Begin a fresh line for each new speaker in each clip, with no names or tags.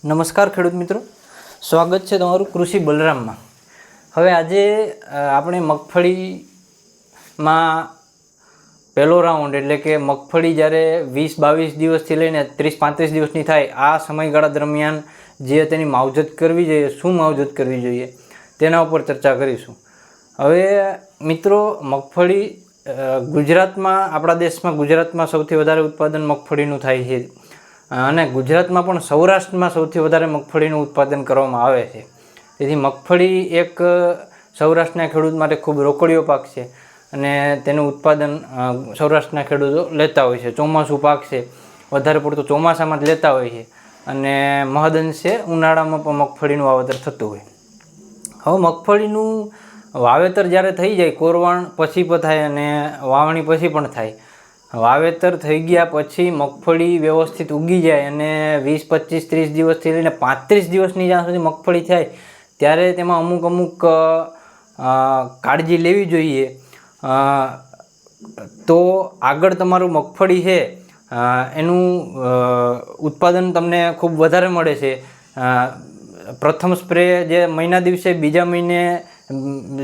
નમસ્કાર ખેડૂત મિત્રો, સ્વાગત છે તમારું કૃષિ બલરામમાં। હવે આજે આપણે મગફળીમાં પહેલો રાઉન્ડ એટલે કે મગફળી જ્યારે 20-22 દિવસથી લઈને 30-35 દિવસની થાય આ સમયગાળા દરમિયાન જે તેની માવજત કરવી જોઈએ, શું માવજત કરવી જોઈએ તેના ઉપર ચર્ચા કરીશું। હવે મિત્રો, મગફળી ગુજરાતમાં, આપણા દેશમાં ગુજરાતમાં સૌથી વધારે ઉત્પાદન મગફળીનું થાય છે અને ગુજરાતમાં પણ સૌરાષ્ટ્રમાં સૌથી વધારે મગફળીનું ઉત્પાદન કરવામાં આવે છે। તેથી મગફળી એક સૌરાષ્ટ્રના ખેડૂત માટે ખૂબ રોકડીયો પાક છે અને તેનું ઉત્પાદન સૌરાષ્ટ્રના ખેડૂતો લેતા હોય છે। ચોમાસું પાક છે, વધારે પડતું ચોમાસામાં જ લેતા હોય છે અને મહદઅંશે ઉનાળામાં પણ મગફળીનું વાવેતર થતું હોય। હવે મગફળીનું વાવેતર જ્યારે થઈ જાય, કોરવાણ પછી પણ થાય અને વાવણી પછી પણ થાય। વાવેતર થઈ ગયા પછી મગફળી વ્યવસ્થિત ઉગી જાય અને 20-25-30 દિવસથી લઈને 35 દિવસની જ્યાં સુધી મગફળી થાય ત્યારે તેમાં અમુક કાળજી લેવી જોઈએ। તો આગળ તમારું મગફળી છે એનું ઉત્પાદન તમને ખૂબ વધારે મળે છે। પ્રથમ સ્પ્રે જે મહિના દિવસે, બીજા મહિને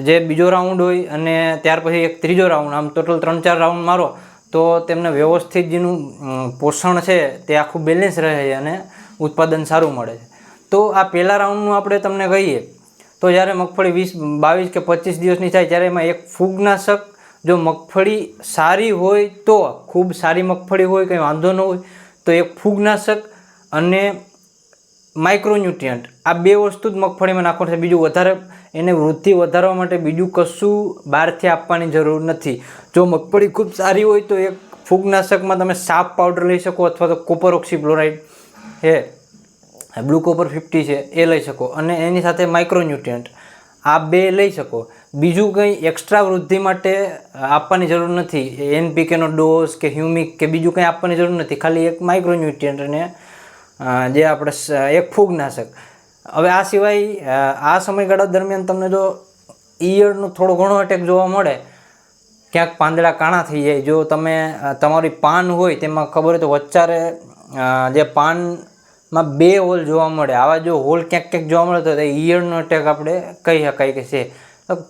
જે બીજો રાઉન્ડ હોય અને ત્યાર પછી એક ત્રીજો રાઉન્ડ, આમ ટોટલ 3-4 રાઉન્ડ મારો તો તેમને વ્યવસ્થિત જેનું પોષણ છે તે આખું બેલેન્સ રહે છે અને ઉત્પાદન સારું મળે છે। તો આ પહેલા રાઉન્ડનું આપણે તમને કહીએ તો જ્યારે મગફળી 20-22 કે 25 દિવસની થાય ત્યારે એમાં એક ફૂગનાશક, જો મગફળી સારી હોય તો, ખૂબ સારી મગફળી હોય, કંઈ વાંધો ન હોય તો એક ફૂગનાશક અને માઇક્રોન્યુટ્રિયન્ટ, આ બે વસ્તુ જ મગફળીમાં નાખવાનું છે। બીજું વધારે એને વૃદ્ધિ વધારવા માટે બીજું કશું બહારથી આપવાની જરૂર નથી। જો મગફળી ખૂબ સારી હોય તો એક ફૂગનાશકમાં તમે સાપ પાવડર લઈ શકો અથવા તો કોપર ઓક્સીક્લોરાઇડ છે, બ્લુ કોપર 50 છે એ લઈ શકો અને એની સાથે માઇક્રોન્યુટ્રિયન્ટ, આ બે લઈ શકો। બીજું કંઈ એક્સ્ટ્રા વૃદ્ધિ માટે આપવાની જરૂર નથી। NPKનો ડોઝ કે હ્યુમિક કે બીજું કંઈ આપવાની જરૂર નથી, ખાલી એક માઇક્રોન્યુટ્રિયન્ટ અને જે આપણે એક ફૂગનાશક। હવે આ સિવાય આ સમયગાળા દરમિયાન તમને જો ઈયળનો થોડો ઘણો અટેક જોવા મળે, ક્યાંક પાંદડા કાણા થઈ જાય, જો તમે તમારી પાન હોય તેમાં ખબર હોય તો વચ્ચારે જે પાનમાં 2 હોલ જોવા મળે, આવા જો હોલ ક્યાંક જોવા મળે તો એ ઈયળનો અટેક આપણે કહી શકાય કે છે।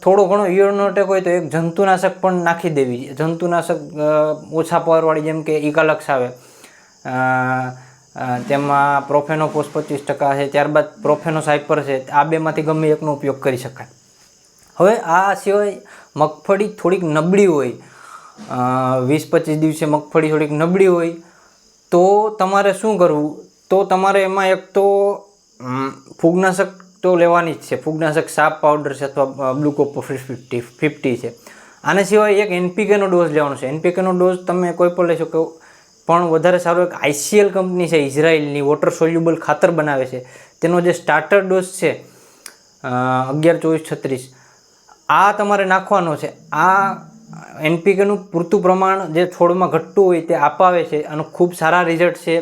થોડો ઘણો ઈયળનો અટેક હોય તો એક જંતુનાશક પણ નાખી દેવી। જંતુનાશક ઓછા પાવરવાળી જેમ કે ઇકાલક્સ આવે, તેમાં પ્રોફેનોફોસ 25% છે, ત્યારબાદ પ્રોફેનોસાઇપર છે, આ બેમાંથી ગમે એકનો ઉપયોગ કરી શકાય। હવે આ સિવાય મગફળી થોડીક નબળી હોય, 20-25 દિવસે મગફળી થોડીક નબળી હોય તો તમારે શું કરવું? તો તમારે એમાં એક તો ફૂગનાશક તો લેવાની જ છે, ફૂગનાશક સાપ પાવડર છે અથવા બ્લુ કોપર 50 છે। આના સિવાય એક NPKનો ડોઝ લેવાનો છે। NPKનો ડોઝ તમે કોઈ પણ લઈ શકો, પણ વધારે સારો એક ICL કંપની છે ઇઝરાયલની, વોટર સોલ્યુબલ ખાતર બનાવે છે, તેનો જે સ્ટાર્ટર ડોઝ છે 11-24-36 આ તમારે નાખવાનો છે। આ NPKનું પૂરતું પ્રમાણ જે છોડમાં ઘટતું હોય તે અપાવે છે અને ખૂબ સારા રિઝલ્ટ છે।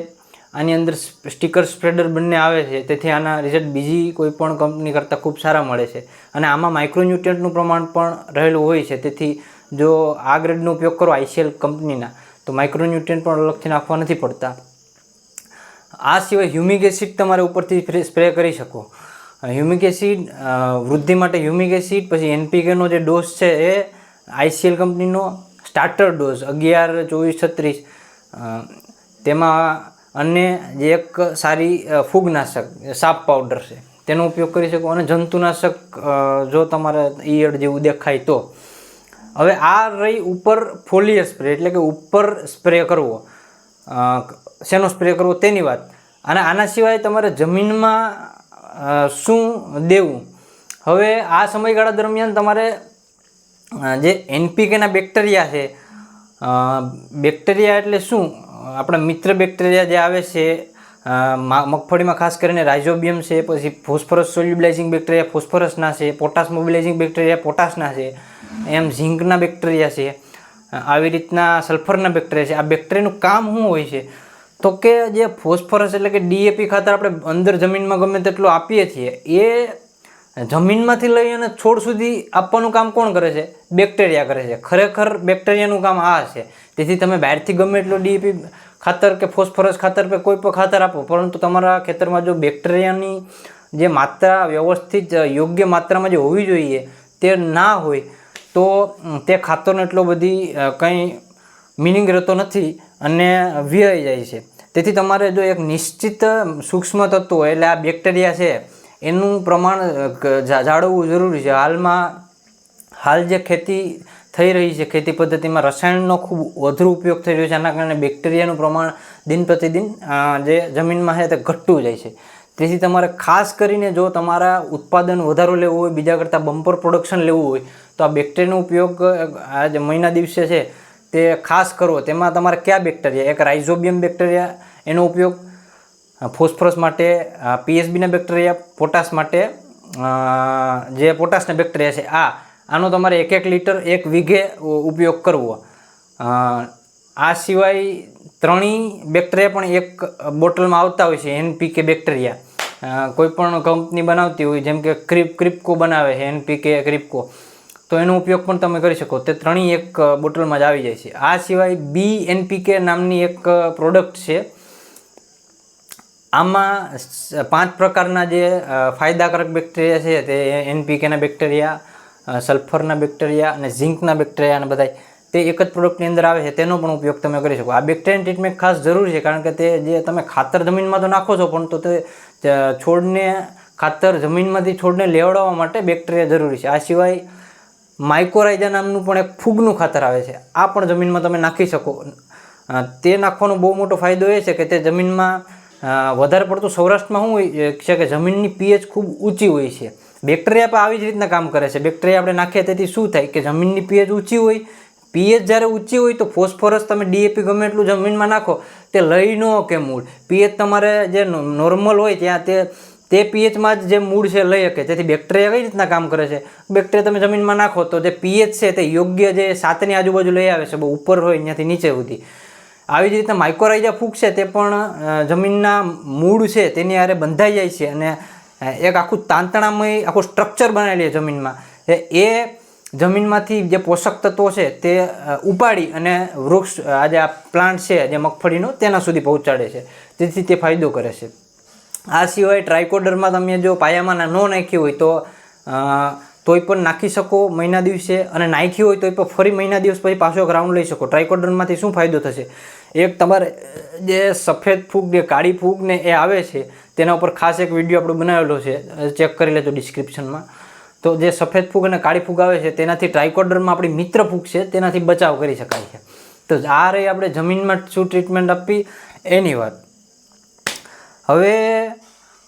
આની અંદર સ્ટીકર સ્પ્રેડર બંને આવે છે, તેથી આના રિઝલ્ટ બીજી કોઈ પણ કંપની કરતાં ખૂબ સારા મળે છે અને આમાં માઇક્રોન્યુટ્રિયન્ટનું પ્રમાણ પણ રહેલું હોય છે। તેથી જો આ ગ્રેડનો ઉપયોગ કરો ICL કંપનીના તો માઇક્રોન્યુટ્રિયન્ટ પણ અલગથી નાખવા નથી પડતા। આ સિવાય હ્યુમિક એસિડ તમારે ઉપરથી સ્પ્રે કરી શકો। હ્યુમિક એસિડ વૃદ્ધિ માટે હ્યુમિક એસિડ, પછી NPKનો જે ડોઝ છે એ ICL કંપનીનો સ્ટાર્ટર ડોઝ 11-24-36, તેમાં અને જે એક સારી ફૂગનાશક સાપ પાવડર છે તેનો ઉપયોગ કરી શકો અને જંતુનાશક જો તમારે ઈયળ જેવું દેખાય તો। હવે આ રહી ઉપર ફોલિયર સ્પ્રે એટલે કે ઉપર સ્પ્રે કરવો, શેનો સ્પ્રે કરવો તેની વાત। અને આના સિવાય તમારે જમીનમાં શું દેવું? હવે આ સમયગાળા દરમિયાન તમારે જે NPKના બેક્ટેરિયા છે, બેક્ટેરિયા એટલે શું? આપણા મિત્ર બેક્ટેરિયા જે આવે છે મગફળીમાં, ખાસ કરીને રાઇઝોબિયમ છે, પછી ફોસ્ફરસ સોલ્યુબલાઇઝિંગ બેક્ટેરિયા ફોસ્ફરસના છે, પોટાશ મોબિલાઇઝિંગ બેક્ટેરિયા પોટાશના છે, એમ ઝીંકના બેક્ટેરિયા છે, આવી રીતના સલ્ફરના બેક્ટેરિયા છે। આ બેક્ટેરિયાનું કામ શું હોય છે? તો કે જે ફોસ્ફરસ એટલે કે DAP ખાતર આપણે અંદર જમીનમાં ગમે તેટલું આપીએ છીએ, એ જમીનમાંથી લઈ અને છોડ સુધી આપવાનું કામ કોણ કરે છે? બેક્ટેરિયા કરે છે। ખરેખર બેક્ટેરિયાનું કામ આ છે। તેથી તમે બહારથી ગમે એટલો DAP ખાતર કે ફોસ્ફરસ ખાતર કે કોઈ પણ ખાતર આપો, પરંતુ તમારા ખેતરમાં જો બેક્ટેરિયાની જે માત્રા વ્યવસ્થિત યોગ્ય માત્રામાં જે હોવી જોઈએ તે ના હોય તો તે ખાતરનો એટલો બધી કંઈ મિનિંગ રહેતો નથી અને વ્યય જાય છે. તેથી તમારે જો એક નિશ્ચિત સૂક્ષ્મ તત્વો એટલે આ બેક્ટેરિયા છે એનું પ્રમાણ જાળવવું જરૂરી છે. હાલ જે ખેતી થઈ રહી છે, ખેતી પદ્ધતિમાં રસાયણનો ખૂબ વધુ ઉપયોગ થઈ રહ્યો છે, આના કારણે બેક્ટેરિયાનું પ્રમાણ દિન પ્રતિદિન જે જમીનમાં છે તે ઘટતું જાય છે. તેથી તમારે ખાસ કરીને જો તમારા ઉત્પાદન વધારો લેવું હોય, બીજા કરતાં બમ્પર પ્રોડક્શન લેવું હોય, તો આ બેક્ટેરિયાનો ઉપયોગ આ જે મહિના દિવસે છે તે ખાસ કરવો. તેમાં તમારે કયા બેક્ટેરિયા, એક રાઇઝોબિયમ બેક્ટેરિયા, એનો ઉપયોગ ફોસ્ફરસ માટે, પીએસબીના બેક્ટેરિયા, પોટાશ માટે જે પોટાશના બેક્ટેરિયા છે આનો તમારે 1 લીટર 1 વીઘે ઉપયોગ કરવો. આ સિવાય ત્રણેય બેક્ટેરિયા પણ એક બોટલમાં આવતા હોય છે. એનપીકે બેક્ટેરિયા કોઈ પણ કંપની બનાવતી હોય, જેમ કે ક્રિપકો બનાવે છે, એનપીકે ક્રિપકો, તો એનો ઉપયોગ પણ તમે કરી શકો. તે ત્રણેય એક બોટલમાં જ આવી જાય છે. આ સિવાય BNPK નામની એક પ્રોડક્ટ છે. આમાં 5 પ્રકારના જે ફાયદાકારક બેક્ટેરિયા છે તે એનપીકેના બેક્ટેરિયા, સલ્ફરના બેક્ટેરિયા અને ઝિંકના બેક્ટેરિયા અને બધા તે એક જ પ્રોડક્ટની અંદર આવે છે. તેનો પણ ઉપયોગ તમે કરી શકો. આ બેક્ટેરિયા ટ્રીટમેન્ટ ખાસ જરૂરી છે, કારણ કે તે જે તમે ખાતર જમીનમાં તો નાખો છો, પણ તો તે છોડને ખાતર જમીનમાંથી છોડને લેવડાવવા માટે બેક્ટેરિયા જરૂરી છે. આ સિવાય માઇકોરાઇઝા નામનું પણ એક ફૂગનું ખાતર આવે છે. આ પણ જમીનમાં તમે નાખી શકો. તે નાખવાનો બહુ મોટો ફાયદો એ છે કે તે જમીનમાં વધારે પડતું સૌરાષ્ટ્રમાં શું હોય છે કે જમીનની પીએચ ખૂબ ઊંચી હોય છે. બેક્ટેરિયા પણ આવી જ રીતના કામ કરે છે. બેક્ટેરિયા આપણે નાખીએ તેથી શું થાય કે જમીનની પીએચ ઊંચી હોય, પીએચ જ્યારે ઊંચી હોય તો ફોસ્ફરસ તમે ડીએપી ગમે એટલું જમીનમાં નાખો તે લઈ ન કે મૂળ. પીએચ તમારે જે નોર્મલ હોય ત્યાં તે પીએચમાં જ જે મૂળ છે લઈ શકે. તેથી બેક્ટેરિયા કઈ રીતના કામ કરે છે, બેક્ટેરિયા તમે જમીનમાં નાખો તો જે પીએચ છે તે યોગ્ય જે 7ની આજુબાજુ લઈ આવે છે, બહુ ઉપર હોય ત્યાંથી નીચે સુધી. આવી જ રીતના માઇકોરાઇઝા ફૂગ છે તે પણ જમીનના મૂળ છે તેની હારે બંધાઈ જાય છે અને એક આખું તાંતણામય આખું સ્ટ્રક્ચર બનાવી લે જમીનમાં. એ જમીનમાંથી જે પોષક તત્વો છે તે ઉપાડી અને વૃક્ષ આજે આ પ્લાન્ટ છે જે મગફળીનો તેના સુધી પહોંચાડે છે. તેથી તે ફાયદો કરે છે. આ સિવાય ટ્રાયકોડરમાં તમે જો પાયામાં ન નાખ્યું હોય તોય પણ નાખી શકો મહિના દિવસે, અને નાખ્યું હોય તો પણ ફરી મહિના દિવસ પછી પાછો એક રાઉન્ડ લઈ શકો. ટ્રાયકોડરમાંથી શું ફાયદો થશે, એક તમારે જે સફેદ ફૂગ, જે કાળી ફૂગ ને એ આવે છે તેના ઉપર ખાસ એક વિડીયો આપણે બનાવેલો છે, ચેક કરી લેજો ડિસ્ક્રિપ્શનમાં. તો જે સફેદ ફૂગ અને કાળી ફૂગ આવે છે તેનાથી ટ્રાયકોડરમાં આપણી મિત્ર ફૂગ છે તેનાથી બચાવ કરી શકાય છે. તો આ રહી આપણે જમીનમાં શું ટ્રીટમેન્ટ આપવી એની વાત. હવે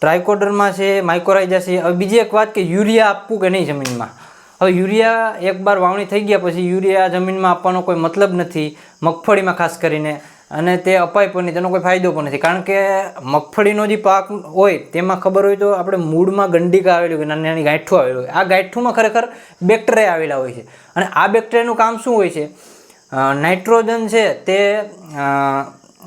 ટ્રાયકોડરમાં છે, માઇકોરાઇઝા છે. હવે બીજી એક વાત કે યુરિયા આપવું કે નહીં જમીનમાં. હવે યુરિયા એકવાર વાવણી થઈ ગયા પછી યુરિયા જમીનમાં આપવાનો કોઈ મતલબ નથી, મગફળીમાં ખાસ કરીને, અને તે અપાય પણ નહીં, તેનો કોઈ ફાયદો પણ નથી. કારણ કે મગફળીનો જે પાક હોય તેમાં ખબર હોય તો આપણે મૂળમાં ગંડિકા આવેલી હોય, નાની નાની ગાંઠું આવેલી હોય. આ ગાંઠુંમાં ખરેખર બેક્ટેરિયા આવેલા હોય છે, અને આ બેક્ટેરિયાનું કામ શું હોય છે, નાઇટ્રોજન છે તે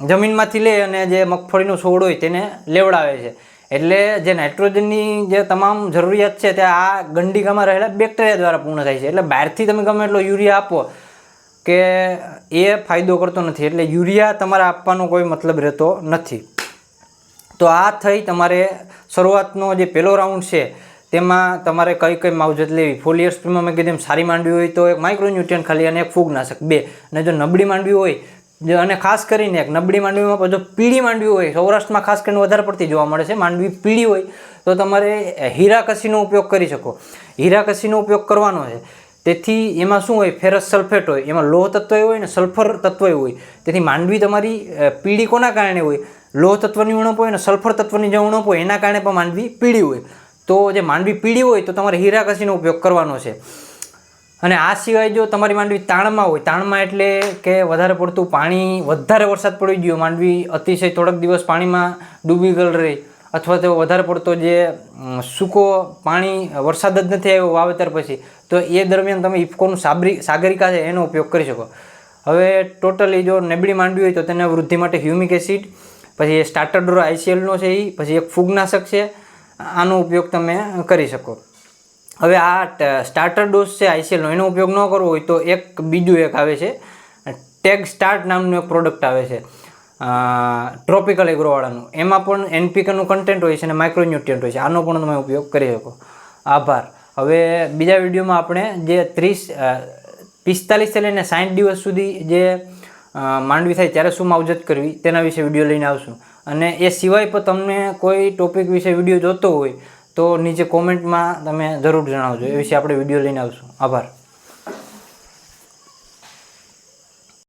જમીનમાંથી લે અને જે મગફળીનો છોડ હોય તેને લેવડાવે છે. એટલે જે નાઇટ્રોજનની જે તમામ જરૂરિયાત છે તે આ ગંડિકામાં રહેલા બેક્ટેરિયા દ્વારા પૂર્ણ થાય છે. એટલે બહારથી તમે ગમે એટલો યુરિયા આપો કે એ ફાયદો કરતો નથી. એટલે યુરિયા તમારે આપવાનો કોઈ મતલબ રહેતો નથી. તો આ થઈ તમારે શરૂઆતનો જે પહેલો રાઉન્ડ છે તેમાં તમારે કઈ કઈ માવજત લેવી. ફોલિયર સ્પ્રેમાં મેં કીધું સારી માંડવી હોય તો એક માઇક્રોન્યુટ્રિયન્ટ ખાલી અને એક ફૂગનાશક 2, અને જો નબળી માંડવી હોય અને ખાસ કરીને એક નબળી માંડવીમાં જો પીળી માંડવી હોય, સૌરાષ્ટ્રમાં ખાસ કરીને વધારે પડતી જોવા મળે છે, માંડવી પીળી હોય તો તમારે હીરાકસીનો ઉપયોગ કરી શકો. હીરાકસીનો ઉપયોગ કરવાનો છે. તેથી એમાં શું હોય, ફેરસ સલ્ફેટ હોય, એમાં લોહ તત્વ હોય ને સલ્ફર તત્વ હોય. તેથી માંડવી તમારી પીળી કોના કારણે હોય, લોહ તત્વની ઉણપ હોય ને સલ્ફર તત્વની જે ઉણપ હોય એના કારણે પણ માંડવી પીળી હોય. તો જે માંડવી પીળી હોય તો તમારે હીરાકસીનો ઉપયોગ કરવાનો છે. અને આ સિવાય જો તમારી માંડવી તાણમાં હોય, તાણમાં એટલે કે વધારે પડતું પાણી, વધારે વરસાદ પડી ગયો, માંડવી અતિશય થોડાક દિવસ પાણીમાં ડૂબી ગયેલ રહી, અથવા તો વધારે પડતો જે સૂકો પાણી, વરસાદ જ નથી આવ્યો વાવેતર પછી, તો એ દરમિયાન તમે ઇફકોનું સાગરિકા છે એનો ઉપયોગ કરી શકો. હવે ટોટલી જો નબળી માંડવી હોય તો તેને વૃદ્ધિ માટે હ્યુમિક એસિડ, પછી સ્ટાર્ટર ડોઝ ICLનો છે એ, પછી એક ફૂગનાશક છે, આનો ઉપયોગ તમે કરી શકો. હવે આ સ્ટાર્ટર ડોઝ છે ICLનો, એનો ઉપયોગ ન કરવો હોય તો એક બીજું એક આવે છે, ટેગ સ્ટાર્ટ નામનું એક પ્રોડક્ટ આવે છે. ટ્રોપિકલ એગ્રોવાળાનું, એમાં પણ એનપીકેનું કન્ટેન્ટ હોય છે અને માઇક્રોન્યુટ્રિયન્ટ હોય છે. આનો પણ તમે ઉપયોગ કરી શકો. આભાર. હવે બીજા વિડીયોમાં આપણે જે 45 થી લઈને 60 દિવસ સુધી જે માંડવી થાય ત્યારે શું માવજત કરવી તેના વિશે વિડીયો લઈને આવશું. અને એ સિવાય પણ તમને કોઈ ટોપિક વિશે વિડીયો જોતો હોય તો નીચે કોમેન્ટમાં તમે જરૂર જણાવજો. એ વિશે આપણે વિડીયો લઈને આવશું. આભાર.